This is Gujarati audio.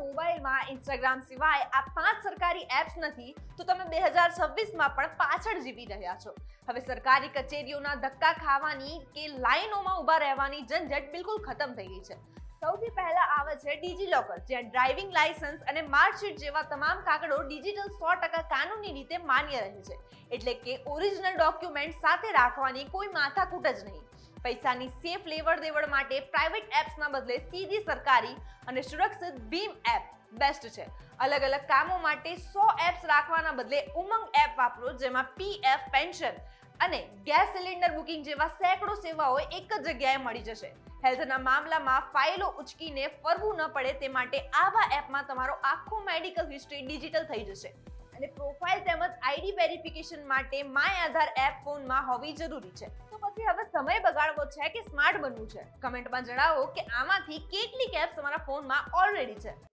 મોબાઈલમાં ઇન્સ્ટાગ્રામ સિવાય આ 5 સરકારી એપ્સ નથી તો તમે 2026માં પણ પાછળ જીવી રહ્યા છો. હવે સરકારી કચેરીઓના ધક્કા ખાવાની કે લાઈનોમાં ઊભા રહેવાની ઝંઝટ બિલકુલ ખતમ થઈ ગઈ છે. સૌથી પહેલા આવે છે ડિજીલોકર, જ્યાં ડ્રાઇવિંગ લાયસન્સ અને માર્કશીટ જેવા તમામ કાગળો ડિજિટલ 100% કાનૂની રીતે માન્ય રહે છે. એટલે કે ઓરિજિનલ ડોક્યુમેન્ટ સાથે રાખવાની કોઈ માથાકૂટ જ નહીં. પૈસાની સેફ લેવડ દેવડ માટે પ્રાઇવેટ એપ્સના બદલે સીધી સરકારી અને સુરક્ષિત ભીમ એપ બેસ્ટ છે. અલગ અલગ કામો માટે 100 એપ્સ રાખવાના બદલે ઉમંગ એપ વાપરો, જેમાં પીએફ, પેન્શન અને ગેસ સિલિન્ડર બુકિંગ જેવા સેંકડો સેવાઓ એક જ જગ્યાએ મળી જશે. હેલ્થના મામલામાં ફાઇલો ઉચકીને ફરવું ન પડે તે માટે આવા એપમાં તમારો આખો મેડિકલ હિસ્ટ્રી ડિજિટલ થઈ જશે. અને પ્રોફાઇલ તેમજ આઈડી વેરિફિકેશન માટે માય આધાર એપ ફોનમાં હોવી જરૂરી છે. તો પછી હવે સમય બગાડવો છે કે સ્માર્ટ બનવું છે? કમેન્ટમાં જણાવો કે આમાંથી કેટલીક એપ્સ તમારા ફોનમાં ઓલરેડી છે.